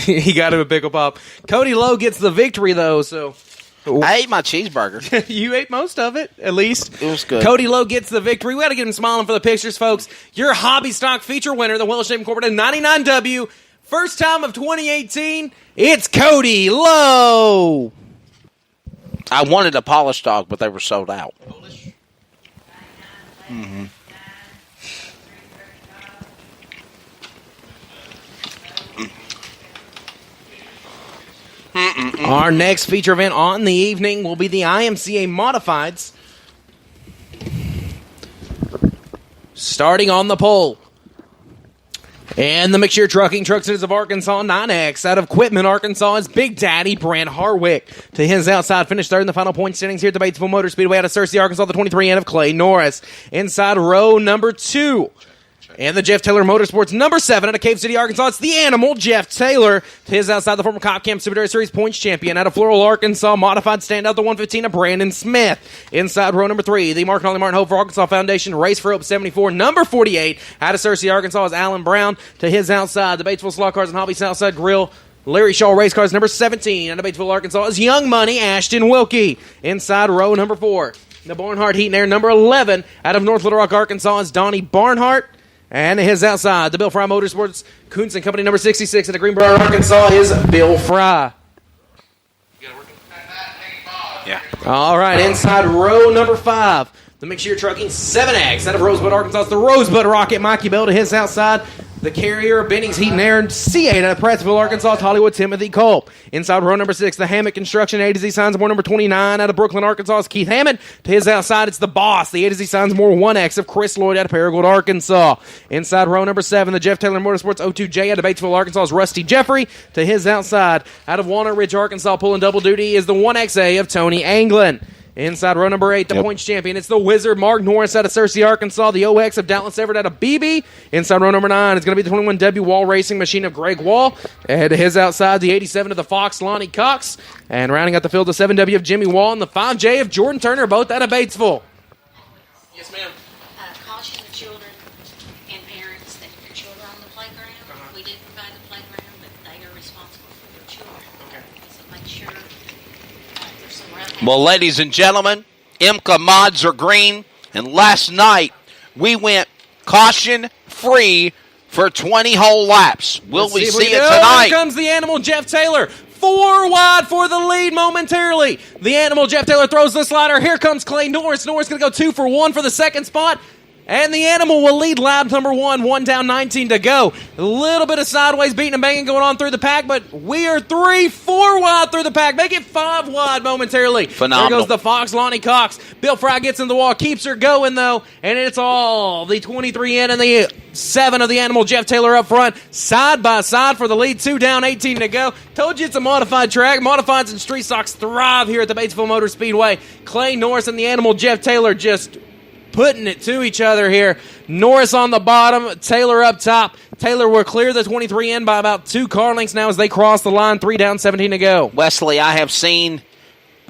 He got him a pickle pop. Cody Lowe gets the victory, though, so... I ate my cheeseburger. You ate most of it, at least. It was good. Cody Lowe gets the victory. We got to get him smiling for the pictures, folks. Your hobby stock feature winner, the Welsh Incorporated 99W. First time of 2018, it's Cody Lowe. I wanted a polished dog, but they were sold out. Mm-hmm. Our next feature event on the evening will be the IMCA Modifieds. Starting on the pole. And the McShear Trucking Truck Series of Arkansas 9X out of Quitman, Arkansas is Big Daddy Brent Harwick. To his outside, finished third in the final point standings here at the Batesville Motor Speedway out of Searcy, Arkansas, the 23N of Clay Norris. Inside row number 2. And the Jeff Taylor Motorsports number 7 out of Cave City, Arkansas. It's the Animal, Jeff Taylor. To his outside, the former Cop Camp Superdare Series points champion out of Floral, Arkansas. Modified standout, the 115 of Brandon Smith. Inside row number 3, the Mark and Ollie Martin Hope for Arkansas Foundation Race for Hope 74. Number 48 out of Searcy, Arkansas is Alan Brown. To his outside, the Batesville Slot Cars and Hobby Southside Grill Larry Shaw Race Cars number 17 out of Batesville, Arkansas is Young Money Ashton Wilkie. Inside row number 4, the Barnhart Heat and Air number 11 out of North Little Rock, Arkansas is Donnie Barnhart. And his outside, the Bill Fry Motorsports Coons and Company number 66 in Greenbrier, Arkansas is Bill Fry. Yeah. All right, inside row number 5, the McShear Trucking 7X out of Rosebud, Arkansas. It's the Rosebud Rocket Mikey Bell. To his outside, the Carrier Bennings Heat and Air C8 out of Prattsville, Arkansas. It's Hollywood Timothy Culp. Inside row number 6, the Hammett Construction A to Z Signs More number 29 out of Brooklyn, Arkansas. It's Keith Hammett. To his outside, it's the Boss, the A to Z Signs More 1X of Chris Lloyd out of Paragould, Arkansas. Inside row number 7, the Jeff Taylor Motorsports 02J out of Batesville, Arkansas is Rusty Jeffrey. To his outside, out of Walnut Ridge, Arkansas, pulling double duty is the 1XA of Tony Anglin. Inside row number 8, the points champion. It's the Wizard Mark Norris out of Searcy, Arkansas. The OX of Dallas Everett out of BB. Inside row number 9 is going to be the 21W Wall Racing Machine of Greg Wall. And to his outside, the 87 of the Fox, Lonnie Cox. And rounding out the field, the 7W of Jimmy Wall and the 5J of Jordan Turner, both out of Batesville. Yes, ma'am. Caution the children and parents that your children are on the playground. We do provide the playground, but they are responsible for their children. Okay. So make sure there's some rough. Well, ladies and gentlemen, IMCA mods are green, and last night we went caution-free for 20 whole laps. Will we see it tonight? Here comes the Animal, Jeff Taylor. 4 wide for the lead momentarily. The Animal, Jeff Taylor throws the slider. Here comes Clay Norris. Norris going to go 2 for 1 for the second spot. And the Animal will lead lap number 1 down, 19 to go. A little bit of sideways beating and banging going on through the pack, but we are 3-4 wide through the pack. Make it 5 wide momentarily. Phenomenal. There goes the Fox, Lonnie Cox. Bill Fry gets in the wall, keeps her going, though, and it's all the 23 in and the 7 of the Animal, Jeff Taylor up front, side by side for the lead. 2 down, 18 to go. Told you it's a modified track. Modifieds and street stocks thrive here at the Batesville Motor Speedway. Clay Norris and the Animal, Jeff Taylor, just putting it to each other here. Norris on the bottom, Taylor up top. Taylor will clear the 23 in by about 2 car lengths now as they cross the line. 3 down, 17 to go. Wesley, I have seen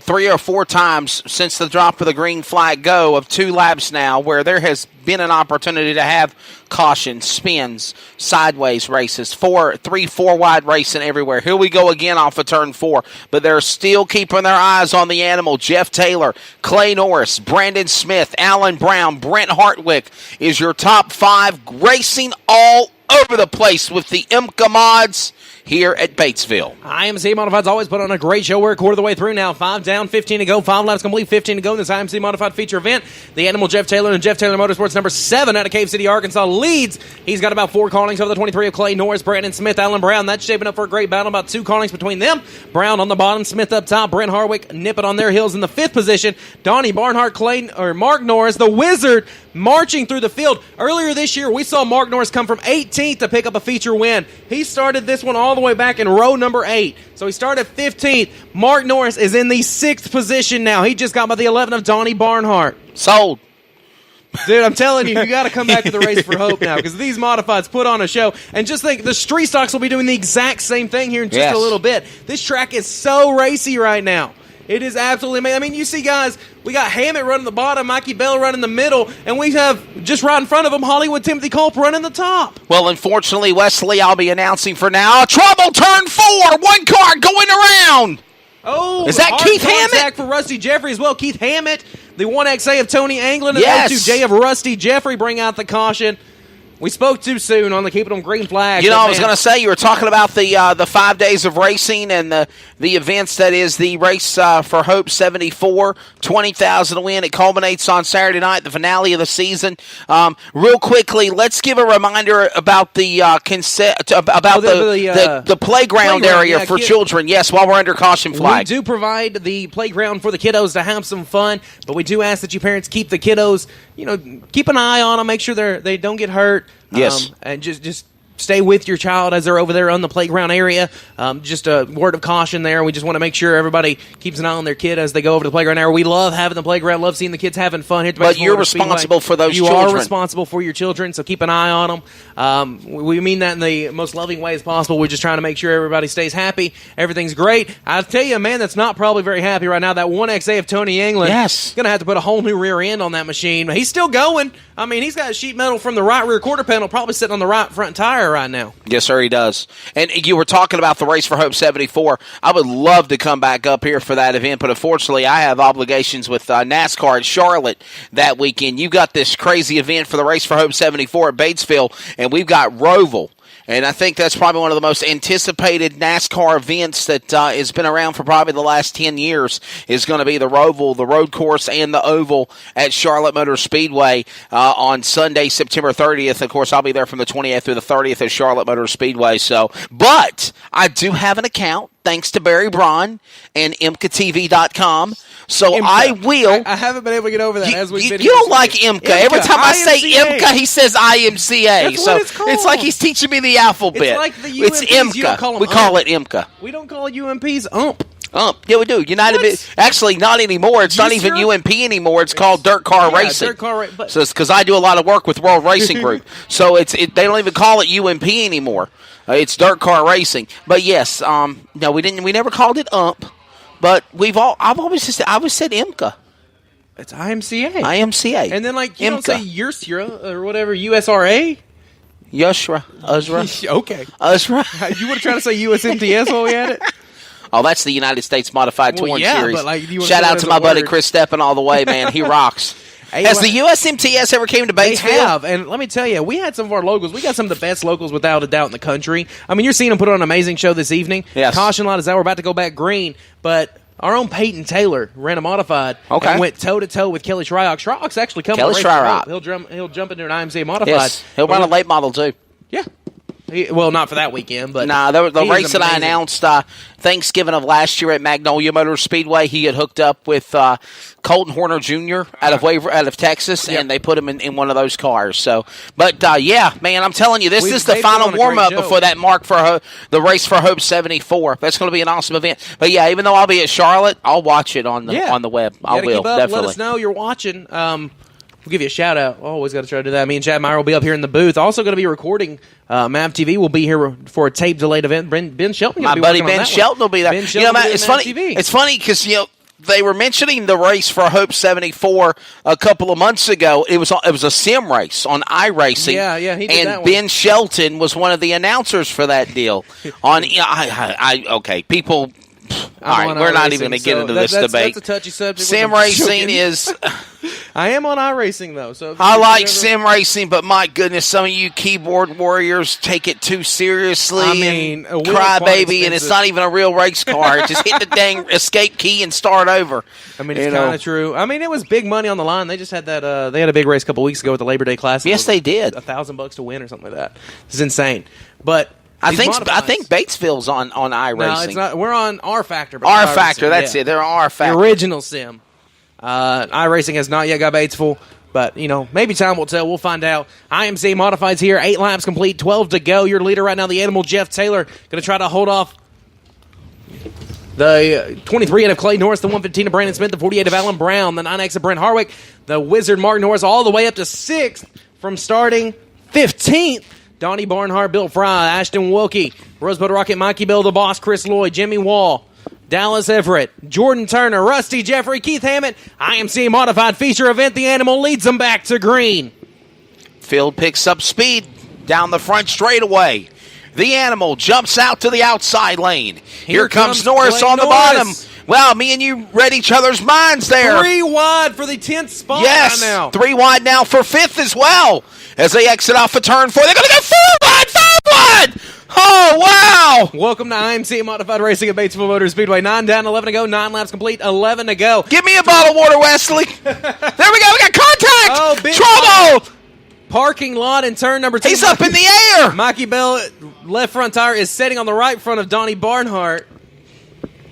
3 or 4 times since the drop of the green flag go of 2 laps now where there has been an opportunity to have caution, spins, sideways races, 3-4 wide racing everywhere. Here we go again off of turn 4, but they're still keeping their eyes on the Animal. Jeff Taylor, Clay Norris, Brandon Smith, Alan Brown, Brent Hartwick is your top 5 racing all over the place with the IMCA mods here at Batesville. IMC Modifieds always put on a great show. We're a quarter of the way through now. 5 down, 15 to go. 5 laps complete, 15 to go in this IMC Modified feature event. The Animal, Jeff Taylor, and Jeff Taylor Motorsports number 7 out of Cave City, Arkansas leads. He's got about 4 callings over the 23 of Clay Norris, Brandon Smith, Alan Brown. That's shaping up for a great battle. About 2 callings between them. Brown on the bottom, Smith up top. Brent Harwick nipping on their heels in the 5th position. Donnie Barnhart, Mark Norris, the Wizard, marching through the field. Earlier this year, we saw Mark Norris come from 18th to pick up a feature win. He started this one all the way back in row number 8. So he started 15th. Mark Norris is in the 6th position now. He just got by the 11 of Donnie Barnhart. Sold. Dude, I'm telling you, you got to come back to the Race for Hope now because these modifieds put on a show. And just think, the street stocks will be doing the exact same thing here in just a little bit. This track is so racy right now. It is absolutely amazing. I mean, you see, guys, we got Hammett running the bottom, Mikey Bell running the middle, and we have just right in front of him Hollywood Timothy Culp running the top. Well, unfortunately, Wesley, I'll be announcing for now. Trouble, turn 4, one car going around. Oh, is that hard Keith contact Hammett? For Rusty Jeffrey as well. Keith Hammett, the 1XA of Tony Anglin, and Yes. the 2J of Rusty Jeffrey bring out the caution. We spoke too soon on the Keeping Them Green flag. You know, I was going to say, you were talking about the 5 days of racing and the events that is the Race for Hope 74, 20,000 to win. It culminates on Saturday night, the finale of the season. Real quickly, let's give a reminder about the the playground area for children. Yes, while we're under caution flag. We do provide the playground for the kiddos to have some fun, but we do ask that you parents keep the kiddos, keep an eye on them, make sure they don't get hurt. Yes. And just stay with your child as they're over there on the playground area. Just a word of caution there. We just want to make sure everybody keeps an eye on their kid as they go over to the playground area. We love having the playground, love seeing the kids having fun. But you're responsible for those children. You are responsible for your children, so keep an eye on them. We mean that in the most loving way as possible. We're just trying to make sure everybody stays happy. Everything's great. I'll tell you, a man that's not probably very happy right now, that 1XA of Tony England. Yes. Going to have to put a whole new rear end on that machine. He's still going. I mean, he's got sheet metal from the right rear quarter panel probably sitting on the right front tire right now. Yes, sir, he does. And you were talking about the Race for Hope 74. I would love to come back up here for that event, but unfortunately I have obligations with NASCAR at Charlotte that weekend. You've got this crazy event for the Race for Hope 74 at Batesville, and we've got Roval. And I think that's probably one of the most anticipated NASCAR events that has been around for probably the last 10 years is going to be the Roval, the road course, and the oval at Charlotte Motor Speedway on Sunday, September 30th. Of course, I'll be there from the 28th through the 30th at Charlotte Motor Speedway. But I do have an account, thanks to Barry Braun and IMCATV.com. So IMCA. I will. I haven't been able to get over that. You don't like IMCA. Every time I say IMCA, he says IMCA. That's what it's called. It's like he's teaching me the alphabet. It's like the UMPs. It's IMCA. We call it IMCA. We don't call it UMPs UMP. Yeah, we do. United. Actually, not anymore. It's not even UMP anymore. It's called Dirt Car Racing. Dirt Car Racing. So it's because I do a lot of work with World Racing Group. So they don't even call it UMP anymore. It's Dirt Car Racing. But yes, no, we didn't. We never called it UMP. But I've always said IMCA. It's IMCA. IMCA. And then you don't say USRA or whatever, USRA. USRA. Okay. USRA. You would try to say USMTS while we had it? Oh, that's the United States Modified Touring Series. But shout out to my buddy Chris Steppen all the way, man. He rocks. Has the USMTS ever came to Batesville? They have, and let me tell you, we had some of our locals. We got some of the best locals, without a doubt, in the country. I mean, you're seeing them put on an amazing show this evening. Yes. Caution light is out. We're about to go back green, but our own Peyton Taylor ran a modified and went toe-to-toe with Kelly Shryock. Shryock's actually coming to race. He'll jump into an IMCA modified. Yes. He'll run a late model, too. Yeah. Well, not for that weekend, but the race that I announced Thanksgiving of last year at Magnolia Motor Speedway, he had hooked up with Colton Horner Jr. out of Texas, and they put him in one of those cars. So, but man, I'm telling you, this is the final warm up before that mark for the Race for Hope 74. That's going to be an awesome event. But yeah, even though I'll be at Charlotte, I'll watch it on the web. I will definitely. Let us know you're watching. We'll give you a shout out. Always got to try to do that. Me and Chad Meyer will be up here in the booth. Also going to be recording. MAV TV will be here for a tape delayed event. Ben Shelton, my buddy Ben Shelton will be there. Ben Shelton it's funny. It's funny because they were mentioning the Race for Hope 74 a couple of months ago. It was a sim race on iRacing. Yeah, he did that one. Ben Shelton was one of the announcers for that deal. People. All right, we're not even going to get into this debate. That's a touchy subject. Sim racing is. I am on iRacing though, so I like sim racing, but my goodness, some of you keyboard warriors take it too seriously. I mean, crybaby, and it's not even a real race car. Just hit the dang escape key and start over. I mean, it's kind of true. I mean, it was big money on the line. They just had that. They had a big race a couple weeks ago with the Labor Day Classic. Yes, they did. $1,000 to win or something like that. It's insane, but. I think Batesville's on iRacing. No, it's not. We're on R Factor. R Factor, that's it. They're on R Factor. The original sim. iRacing has not yet got Batesville, but maybe time will tell. We'll find out. IMCA Modifieds here. 8 laps complete, 12 to go. Your leader right now, the Animal Jeff Taylor, going to try to hold off the 23 of Clay Norris, the 115 of Brandon Smith, the 48 of Alan Brown, the 9X of Brent Harwick, the Wizard Mark Norris, all the way up to 6th from starting 15th. Donnie Barnhart, Bill Fry, Ashton Wilkie, Rosebud Rocket, Mikey Bill, the Boss, Chris Lloyd, Jimmy Wall, Dallas Everett, Jordan Turner, Rusty Jeffrey, Keith Hammett. IMCA Modified feature event. The Animal leads them back to green. Field picks up speed down the front straightaway. The Animal jumps out to the outside lane. Here comes Norris on the bottom. Well, me and you read each other's minds there. 3 wide for the 10th spot yes, right now. 3 wide now for 5th as well. As they exit off of turn 4, they're going to go 4 wide, 5 wide. Oh, wow. Welcome to IMCA Modified Racing at Batesville Motor Speedway. 9 down, 11 to go. 9 laps complete, 11 to go. Give me a bottle of water, Wesley. There we go. We got contact. Oh, big trouble. Parking lot in turn number 2. He's up in the air. Mikey Bell, left front tire, is setting on the right front of Donnie Barnhart.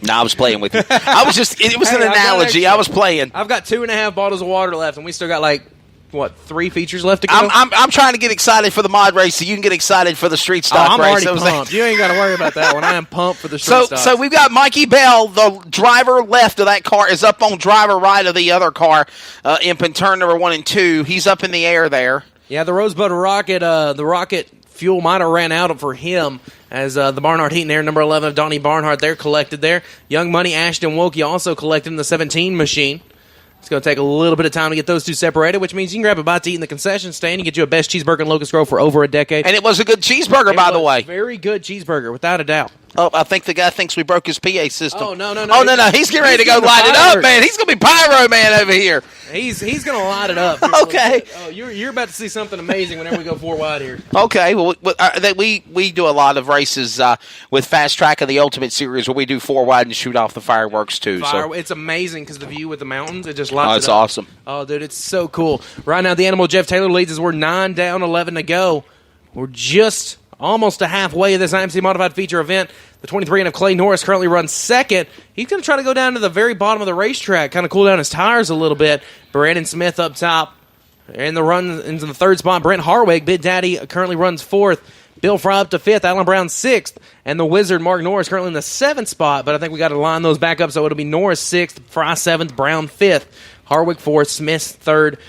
No, I was playing with you. I was just, it was an analogy. I was playing. I've got 2.5 bottles of water left, and we still got 3 features left to go? I'm trying to get excited for the mod race so you can get excited for the street stock I'm race. already pumped. You ain't got to worry about that one. I am pumped for the street stock. So we've got Mikey Bell, the driver left of that car, is up on driver right of the other car, in turn number 1 and 2. He's up in the air there. Yeah, the Rosebud Rocket, the rocket fuel might have ran out for him as the Barnhart Heat and Air number 11 of Donnie Barnhart, they're collected there. Young Money Ashton Wilkie also collected in the 17 machine. It's going to take a little bit of time to get those two separated, which means you can grab a bite to eat in the concession stand. You get you a best cheeseburger in Locust Grove for over a decade. And it was a good cheeseburger, by the way. Very good cheeseburger, without a doubt. Oh, I think the guy thinks we broke his PA system. Oh, no. Oh, no. He's getting ready to go light it up, man. He's going to be Pyro Man over here. He's going to light it up. Okay. Oh, you're about to see something amazing whenever we go 4 wide here. Okay. Well, we do a lot of races with Fast Track of the Ultimate Series where we do 4 wide and shoot off the fireworks, too. So it's amazing because the view with the mountains, it just lights it up. It's awesome. Oh, dude, it's so cool. Right now, the Animal Jeff Taylor leads as we're 9 down, 11 to go. We're just almost to halfway of this IMC Modified feature event. The 23 of Clay Norris currently runs second. He's going to try to go down to the very bottom of the racetrack, kind of cool down his tires a little bit. Brandon Smith up top. And the run into the 3rd spot. Brent Harwig, Big Daddy, currently runs 4th. Bill Fry up to 5th. Alan Brown 6th. And the Wizard, Mark Norris, currently in the 7th spot. But I think we got to line those back up, so it'll be Norris 6th, Fry 7th, Brown 5th, Harwig 4th, Smith 3rd,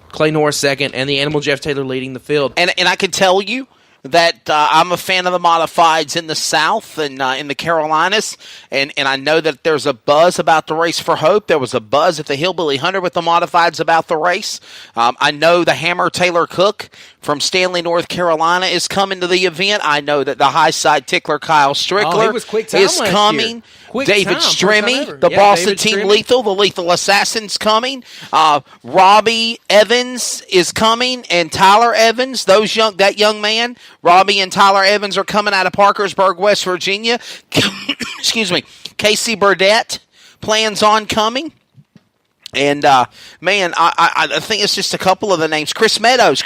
Clay Norris 2nd, and the Animal Jeff Taylor leading the field. And I can tell you that I'm a fan of the modifieds in the South and in the Carolinas, and I know that there's a buzz about the Race for Hope. There was a buzz at the Hillbilly Hunter with the modifieds about the race. I know the Hammer Taylor Cook from Stanley, North Carolina is coming to the event. I know that the High Side Tickler Kyle Strickler is coming. David Stremme, the Boston Team Lethal, the Lethal Assassin's coming. Robbie Evans is coming, and Tyler Evans, that young man. Robbie and Tyler Evans are coming out of Parkersburg, West Virginia. Excuse me. Casey Burdett plans on coming. And, man, I think it's just a couple of the names. Chris Meadows,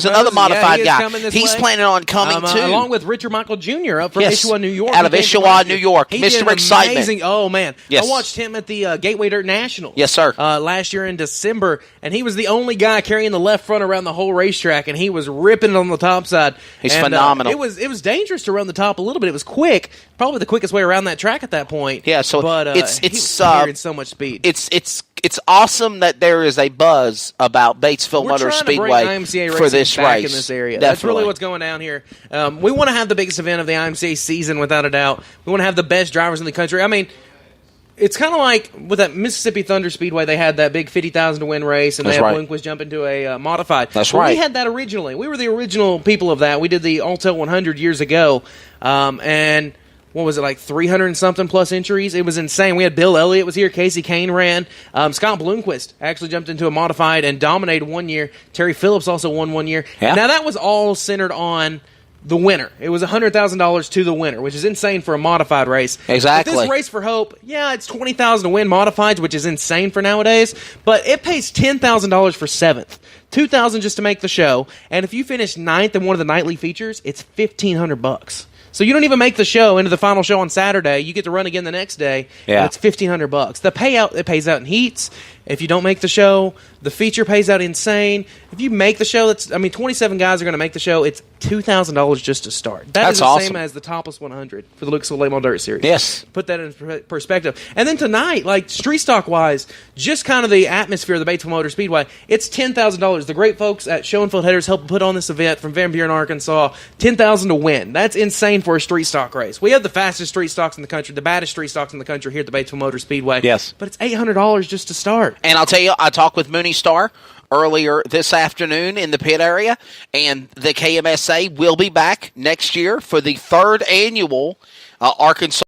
another modified guy. He's planning on coming, too. Along with Richard Michael Jr. up from Issaquah, New York. Out of Issaquah, New York. Mr. Excitement. Oh, man. Yes. I watched him at the Gateway Dirt National. Yes, sir. Last year in December, and he was the only guy carrying the left front around the whole racetrack, and he was ripping it on the top side. He's phenomenal. It was dangerous to run the top a little bit. It was quick. Probably the quickest way around that track at that point. Yeah, so but it's carrying so much speed. It's awesome that there is a buzz about Batesville Motor Speedway for this race. In this area. Definitely. That's really what's going down here. We want to have the biggest event of the IMCA season, without a doubt. We want to have the best drivers in the country. I mean, it's kind of like with that Mississippi Thunder Speedway, they had that big 50,000 to win race, and they had Bloomquist jump into a modified. That's right. We had that originally. We were the original people of that. We did the Alto 100 years ago, and what was it, like 300 and something plus entries? It was insane. We had Bill Elliott was here. Casey Kane ran. Scott Bloomquist actually jumped into a modified and dominated 1 year. Terry Phillips also won 1 year. Yeah. Now, that was all centered on the winner. It was $100,000 to the winner, which is insane for a modified race. Exactly. But this Race for Hope, yeah, it's $20,000 to win modifieds, which is insane for nowadays, but it pays $10,000 for 7th. $2,000 just to make the show, and if you finish 9th in one of the nightly features, it's $1,500. So you don't even make the show into the final show on Saturday. You get to run again the next day. Yeah, it's $1,500. The payout, it pays out in heats. If you don't make the show, the feature pays out insane. If you make the show, 27 guys are going to make the show. It's $2,000 just to start. That's is the awesome. same as the Topless 100 for the Lucas Oil Late Model Dirt Series. Yes. Put that in perspective. And then tonight, like street stock wise, just kind of the atmosphere of the Batesville Motor Speedway, it's $10,000. The great folks at Schoenfeld Headers helped put on this event from Van Buren, Arkansas. $10,000 to win. That's insane for a street stock race. We have the fastest street stocks in the country, the baddest street stocks in the country here at the Batesville Motor Speedway. Yes. But it's $800 just to start. And I'll tell you, I talked with Mooney Star earlier this afternoon in the pit area, and the KMSA will be back next year for the third annual Arkansas